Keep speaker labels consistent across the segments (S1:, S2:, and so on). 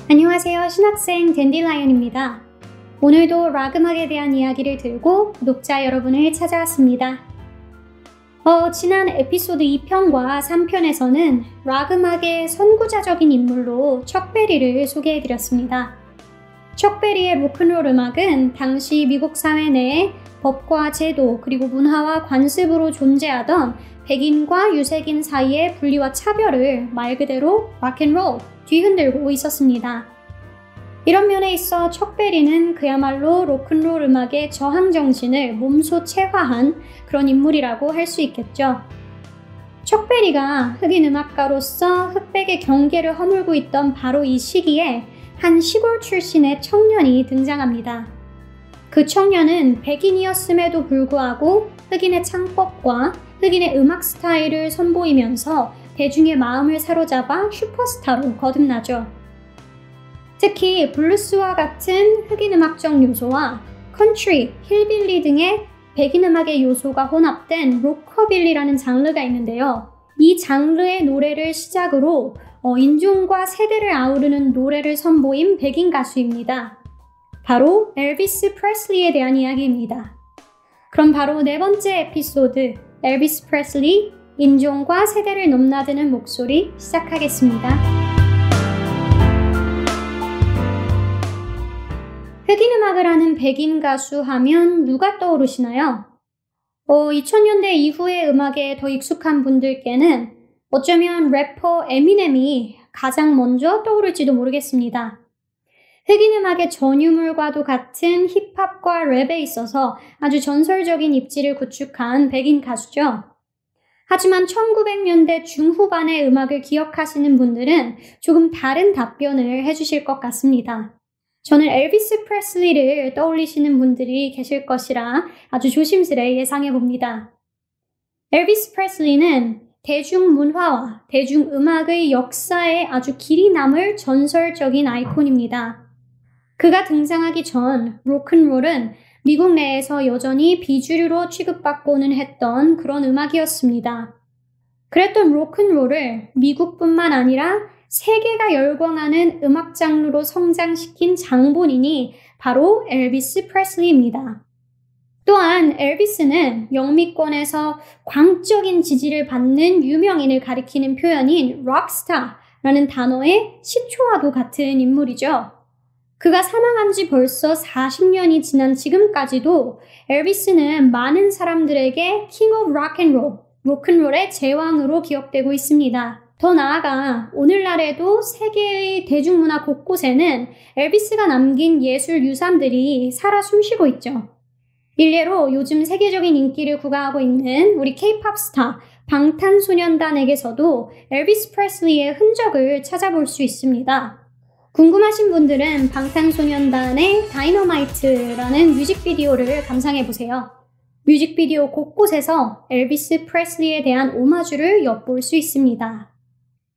S1: 안녕하세요. 신학생 댄디라이언입니다. 오늘도 락 음악에 대한 이야기를 들고 구독자 여러분을 찾아왔습니다. 지난 에피소드 2편과 3편에서는 락 음악의 선구자적인 인물로 척 베리를 소개해드렸습니다. 척 베리의 로큰롤 음악은 당시 미국 사회 내에 법과 제도 그리고 문화와 관습으로 존재하던 백인과 유색인 사이의 분리와 차별을 말 그대로 락앤롤 뒤흔들고 있었습니다. 이런 면에 있어 척 베리는 그야말로 로큰롤 음악의 저항 정신을 몸소 체화한 그런 인물이라고 할 수 있겠죠. 척 베리가 흑인 음악가로서 흑백의 경계를 허물고 있던 바로 이 시기에 한 시골 출신의 청년이 등장합니다. 그 청년은 백인이었음에도 불구하고 흑인의 창법과 흑인의 음악 스타일을 선보이면서 대중의 마음을 사로잡아 슈퍼스타로 거듭나죠. 특히 블루스와 같은 흑인 음악적 요소와 컨트리, 힐빌리 등의 백인 음악의 요소가 혼합된 로커빌리라는 장르가 있는데요. 이 장르의 노래를 시작으로 인종과 세대를 아우르는 노래를 선보인 백인 가수입니다. 바로 엘비스 프레슬리에 대한 이야기입니다. 그럼 바로 네 번째 에피소드 엘비스 프레슬리, 인종과 세대를 넘나드는 목소리 시작하겠습니다. 흑인 음악을 하는 백인 가수 하면 누가 떠오르시나요? 2000년대 이후의 음악에 더 익숙한 분들께는 어쩌면 래퍼 에미넴이 가장 먼저 떠오를지도 모르겠습니다. 흑인 음악의 전유물과도 같은 힙합과 랩에 있어서 아주 전설적인 입지를 구축한 백인 가수죠. 하지만 1900년대 중후반의 음악을 기억하시는 분들은 조금 다른 답변을 해주실 것 같습니다. 저는 엘비스 프레슬리를 떠올리시는 분들이 계실 것이라 아주 조심스레 예상해 봅니다. 엘비스 프레슬리는 대중문화와 대중음악의 역사에 아주 길이 남을 전설적인 아이콘입니다. 그가 등장하기 전 로큰롤은 미국 내에서 여전히 비주류로 취급받고는 했던 그런 음악이었습니다. 그랬던 로큰롤을 미국뿐만 아니라 세계가 열광하는 음악 장르로 성장시킨 장본인이 바로 엘비스 프레슬리입니다. 또한 엘비스는 영미권에서 광적인 지지를 받는 유명인을 가리키는 표현인 록스타라는 단어의 시초와도 같은 인물이죠. 그가 사망한 지 벌써 40년이 지난 지금까지도 엘비스는 많은 사람들에게 킹 오브 락앤롤, 로큰롤의 제왕으로 기억되고 있습니다. 더 나아가 오늘날에도 세계의 대중문화 곳곳에는 엘비스가 남긴 예술 유산들이 살아 숨쉬고 있죠. 일례로 요즘 세계적인 인기를 구가하고 있는 우리 K-팝 스타 방탄소년단에게서도 엘비스 프레슬리의 흔적을 찾아볼 수 있습니다. 궁금하신 분들은 방탄소년단의 다이너마이트라는 뮤직비디오를 감상해보세요. 뮤직비디오 곳곳에서 엘비스 프레슬리에 대한 오마주를 엿볼 수 있습니다.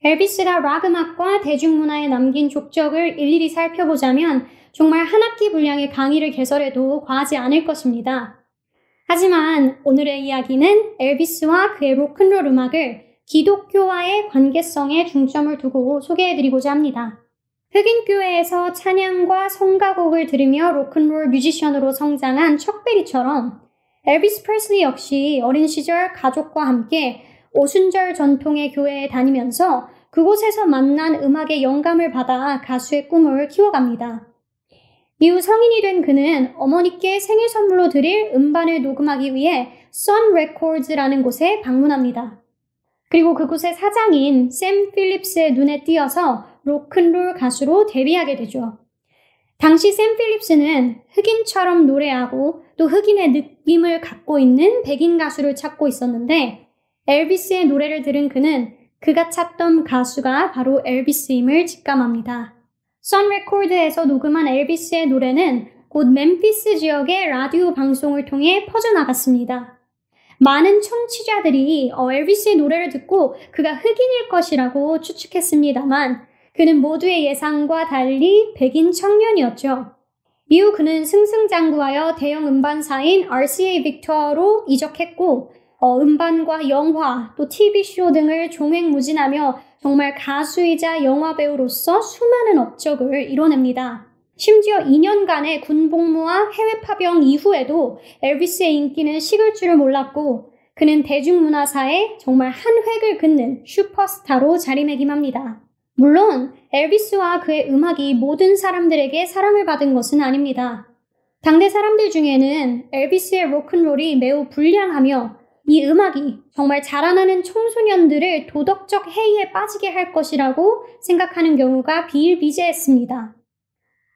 S1: 엘비스가 락 음악과 대중문화에 남긴 족적을 일일이 살펴보자면 정말 한 학기 분량의 강의를 개설해도 과하지 않을 것입니다. 하지만 오늘의 이야기는 엘비스와 그의 로큰롤 음악을 기독교와의 관계성에 중점을 두고 소개해드리고자 합니다. 흑인 교회에서 찬양과 성가곡을 들으며 로큰롤 뮤지션으로 성장한 척 베리처럼 엘비스 프레슬리 역시 어린 시절 가족과 함께 오순절 전통의 교회에 다니면서 그곳에서 만난 음악의 영감을 받아 가수의 꿈을 키워갑니다. 이후 성인이 된 그는 어머니께 생일 선물로 드릴 음반을 녹음하기 위해 선 레코드라는 곳에 방문합니다. 그리고 그곳의 사장인 샘 필립스의 눈에 띄어서 로큰롤 가수로 데뷔하게 되죠. 당시 샘 필립스는 흑인처럼 노래하고 또 흑인의 느낌을 갖고 있는 백인 가수를 찾고 있었는데 엘비스의 노래를 들은 그는 그가 찾던 가수가 바로 엘비스임을 직감합니다. 선 레코드에서 녹음한 엘비스의 노래는 곧 멤피스 지역의 라디오 방송을 통해 퍼져나갔습니다. 많은 청취자들이 엘비스의 노래를 듣고 그가 흑인일 것이라고 추측했습니다만 그는 모두의 예상과 달리 백인 청년이었죠. 이후 그는 승승장구하여 대형 음반사인 RCA 빅터로 이적했고 음반과 영화 또 TV쇼 등을 종횡무진하며 정말 가수이자 영화배우로서 수많은 업적을 이뤄냅니다. 심지어 2년간의 군복무와 해외 파병 이후에도 엘비스의 인기는 식을 줄을 몰랐고 그는 대중문화사에 정말 한 획을 긋는 슈퍼스타로 자리매김합니다. 물론 엘비스와 그의 음악이 모든 사람들에게 사랑을 받은 것은 아닙니다. 당대 사람들 중에는 엘비스의 로큰롤이 매우 불량하며 이 음악이 정말 자라나는 청소년들을 도덕적 해이에 빠지게 할 것이라고 생각하는 경우가 비일비재했습니다.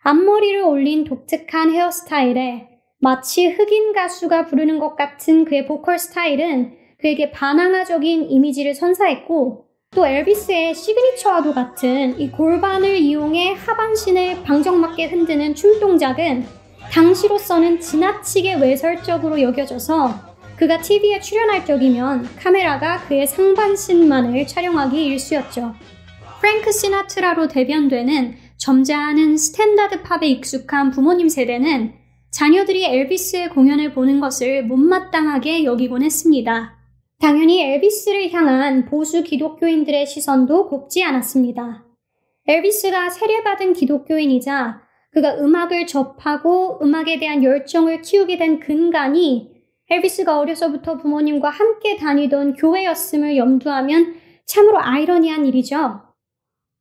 S1: 앞머리를 올린 독특한 헤어스타일에 마치 흑인 가수가 부르는 것 같은 그의 보컬 스타일은 그에게 반항아적인 이미지를 선사했고 또 엘비스의 시그니처와도 같은 이 골반을 이용해 하반신을 방정맞게 흔드는 춤 동작은 당시로서는 지나치게 외설적으로 여겨져서 그가 TV에 출연할 적이면 카메라가 그의 상반신만을 촬영하기 일쑤였죠. 프랭크 시나트라로 대변되는 점잖은 스탠다드 팝에 익숙한 부모님 세대는 자녀들이 엘비스의 공연을 보는 것을 못마땅하게 여기곤 했습니다. 당연히 엘비스를 향한 보수 기독교인들의 시선도 곱지 않았습니다. 엘비스가 세례받은 기독교인이자 그가 음악을 접하고 음악에 대한 열정을 키우게 된 근간이 엘비스가 어려서부터 부모님과 함께 다니던 교회였음을 염두하면 참으로 아이러니한 일이죠.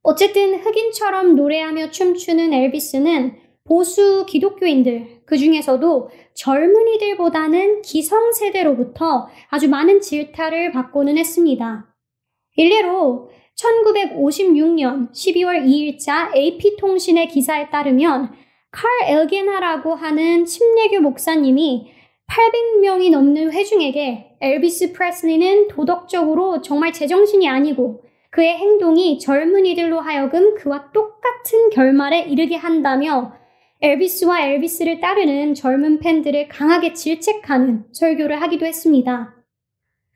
S1: 어쨌든 흑인처럼 노래하며 춤추는 엘비스는 보수 기독교인들, 그 중에서도 젊은이들보다는 기성세대로부터 아주 많은 질타를 받고는 했습니다. 일례로 1956년 12월 2일자 AP통신의 기사에 따르면 칼 엘게나라고 하는 침례교 목사님이 800명이 넘는 회중에게 엘비스 프레슬리는 도덕적으로 정말 제정신이 아니고 그의 행동이 젊은이들로 하여금 그와 똑같은 결말에 이르게 한다며 엘비스와 엘비스를 따르는 젊은 팬들을 강하게 질책하는 설교를 하기도 했습니다.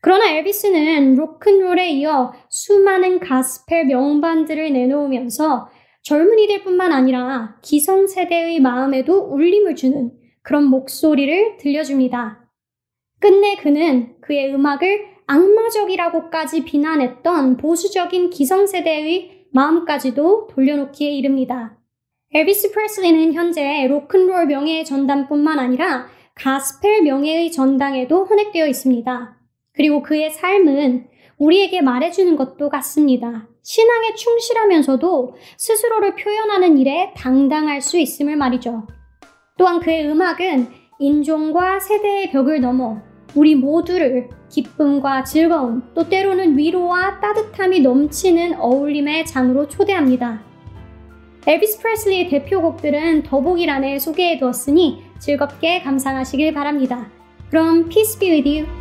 S1: 그러나 엘비스는 로큰롤에 이어 수많은 가스펠 명반들을 내놓으면서 젊은이들뿐만 아니라 기성세대의 마음에도 울림을 주는 그런 목소리를 들려줍니다. 끝내 그는 그의 음악을 악마적이라고까지 비난했던 보수적인 기성세대의 마음까지도 돌려놓기에 이릅니다. 엘비스 프레슬리는 현재 로큰롤 명예의 전당뿐만 아니라 가스펠 명예의 전당에도 헌액되어 있습니다. 그리고 그의 삶은 우리에게 말해주는 것도 같습니다. 신앙에 충실하면서도 스스로를 표현하는 일에 당당할 수 있음을 말이죠. 또한 그의 음악은 인종과 세대의 벽을 넘어 우리 모두를 기쁨과 즐거움, 또 때로는 위로와 따뜻함이 넘치는 어울림의 장으로 초대합니다. 엘비스 프레슬리의 대표곡들은 더보기란에 소개해두었으니 즐겁게 감상하시길 바랍니다. 그럼 Peace be with you.